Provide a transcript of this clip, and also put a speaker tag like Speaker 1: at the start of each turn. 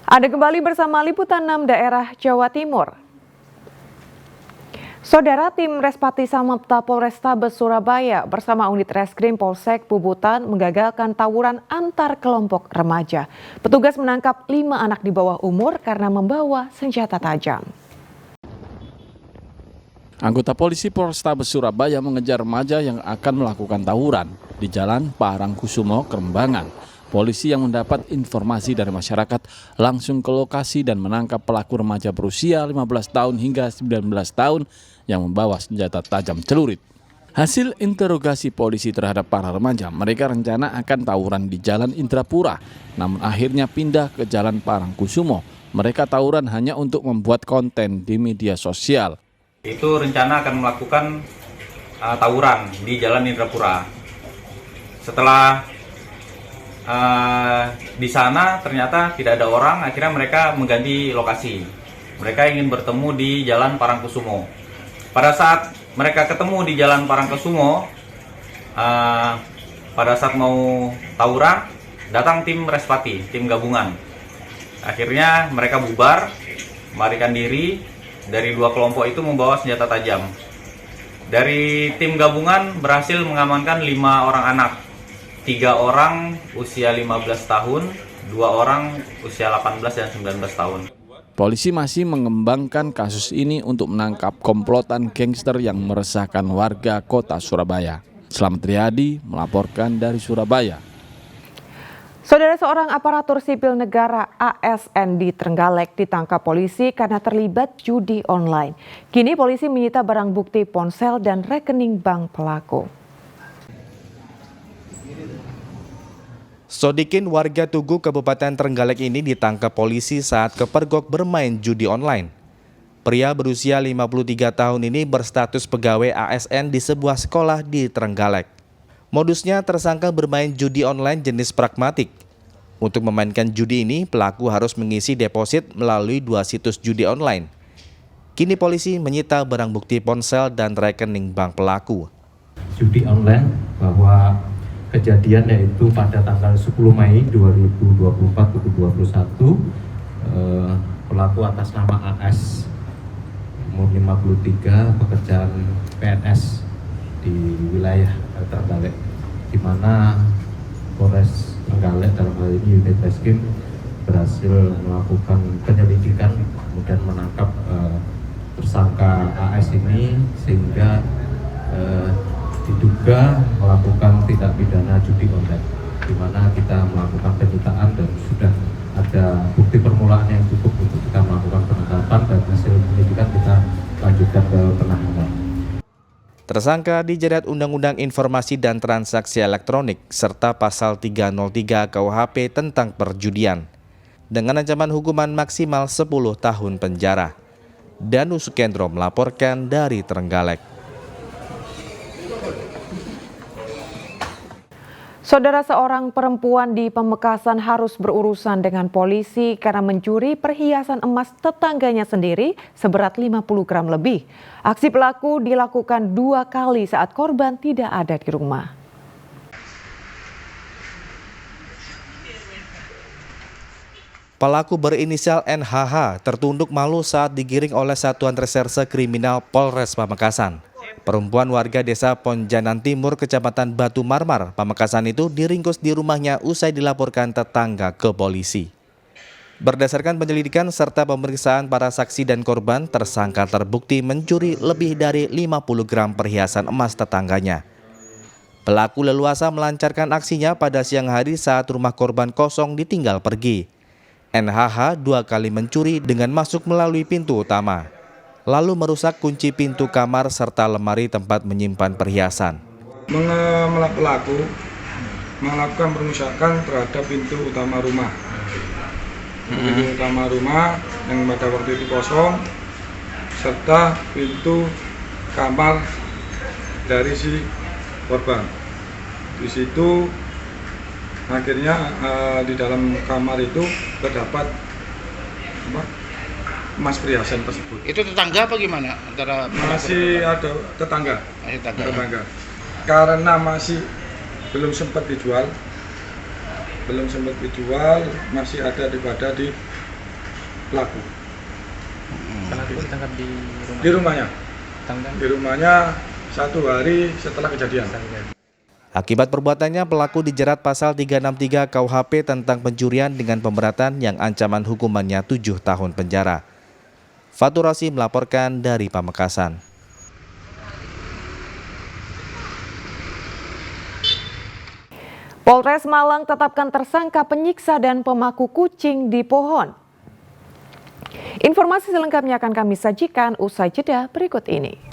Speaker 1: Anda kembali bersama Liputan 6 Daerah Jawa Timur. Saudara, tim Respati Samapta Polrestabes Surabaya bersama unit Reskrim Polsek Puputan menggagalkan tawuran antar kelompok remaja. Petugas menangkap 5 anak di bawah umur karena membawa senjata tajam.
Speaker 2: Anggota polisi Polrestabes Surabaya mengejar remaja yang akan melakukan tawuran di Jalan Parangkusumo, Kerembangan. Polisi yang mendapat informasi dari masyarakat langsung ke lokasi dan menangkap pelaku remaja berusia 15 tahun hingga 19 tahun yang membawa senjata tajam celurit. Hasil interogasi polisi terhadap para remaja, mereka rencana akan tawuran di Jalan Indrapura, namun akhirnya pindah ke Jalan Parangkusumo. Mereka tawuran hanya untuk membuat konten di media sosial.
Speaker 3: Itu rencana akan melakukan tawuran di Jalan Indrapura. Setelah di sana ternyata tidak ada orang, akhirnya mereka mengganti lokasi. Mereka ingin bertemu di Jalan Parangkusumo. Pada saat mereka ketemu di Jalan Parangkusumo, pada saat mau tawuran, datang tim Respati, tim gabungan. Akhirnya mereka bubar, melarikan diri. Dari 2 kelompok itu membawa senjata tajam. Dari tim gabungan berhasil mengamankan 5 orang anak. 3 orang usia 15 tahun, 2 orang usia 18 dan 19 tahun.
Speaker 2: Polisi masih mengembangkan kasus ini untuk menangkap komplotan gangster yang meresahkan warga kota Surabaya. Slamet Riyadi melaporkan dari Surabaya.
Speaker 1: Saudara, seorang aparatur sipil negara ASN di Trenggalek ditangkap polisi karena terlibat judi online. Kini polisi menyita barang bukti ponsel dan rekening bank pelaku.
Speaker 4: Sodikin, warga Tugu, Kabupaten Trenggalek ini ditangkap polisi saat kepergok bermain judi online. Pria berusia 53 tahun ini berstatus pegawai ASN di sebuah sekolah di Trenggalek. Modusnya, tersangka bermain judi online jenis pragmatik. Untuk memainkan judi ini, pelaku harus mengisi deposit melalui 2 situs judi online. Kini polisi menyita barang bukti ponsel dan rekening bank pelaku.
Speaker 5: Judi online bahwa kejadian yaitu pada tanggal 10 Mei 2024 pukul 21, pelaku atas nama AS umur 53, pekerjaan PNS di wilayah Trenggalek, di mana Polres Trenggalek dalam hal ini unit Reskrim berhasil melakukan penyelidikan, kemudian menangkap tersangka AS ini sehingga diduga melakukan tindak pidana judi online, di mana kita melakukan penyitaan dan sudah ada bukti permulaan yang cukup untuk kita melakukan penangkapan, dan hasil penyidikan kita lanjutkan ke penahanan.
Speaker 4: Tersangka dijerat Undang-Undang Informasi dan Transaksi Elektronik serta Pasal 303 KUHP tentang perjudian dengan ancaman hukuman maksimal 10 tahun penjara. Danu Sukendro melaporkan dari Trenggalek.
Speaker 1: Saudara, seorang perempuan di Pamekasan harus berurusan dengan polisi karena mencuri perhiasan emas tetangganya sendiri seberat 50 gram lebih. Aksi pelaku dilakukan 2 kali saat korban tidak ada di rumah.
Speaker 4: Pelaku berinisial NHH tertunduk malu saat digiring oleh Satuan Reserse Kriminal Polres Pamekasan. Perempuan warga desa Ponjanan Timur, Kecamatan Batu Marmar, Pamekasan itu diringkus di rumahnya usai dilaporkan tetangga ke polisi. Berdasarkan penyelidikan serta pemeriksaan para saksi dan korban, tersangka terbukti mencuri lebih dari 50 gram perhiasan emas tetangganya. Pelaku leluasa melancarkan aksinya pada siang hari saat rumah korban kosong ditinggal pergi. NHH 2 kali mencuri dengan masuk melalui pintu utama, lalu merusak kunci pintu kamar serta lemari tempat menyimpan perhiasan.
Speaker 6: Pelaku melakukan perusakan terhadap pintu utama rumah. Pintu utama rumah yang pada waktu itu kosong, serta pintu kamar dari si korban. Di situ akhirnya di dalam kamar itu terdapat emas perhiasan tersebut.
Speaker 7: Itu tetangga apa gimana?
Speaker 6: Masih ada tetangga. Karena masih belum sempat dijual, masih ada di pelaku.
Speaker 7: Pelaku ditangkap di rumah.
Speaker 6: Di rumahnya.
Speaker 7: Tanggal
Speaker 6: Di rumahnya 1 hari setelah kejadian.
Speaker 4: Akibat perbuatannya, pelaku dijerat pasal 363 KUHP tentang pencurian dengan pemberatan yang ancaman hukumannya 7 tahun penjara. Fatur Rasim melaporkan dari Pamekasan.
Speaker 1: Polres Malang tetapkan tersangka penyiksa dan pemaku kucing di pohon. Informasi selengkapnya akan kami sajikan usai jeda berikut ini.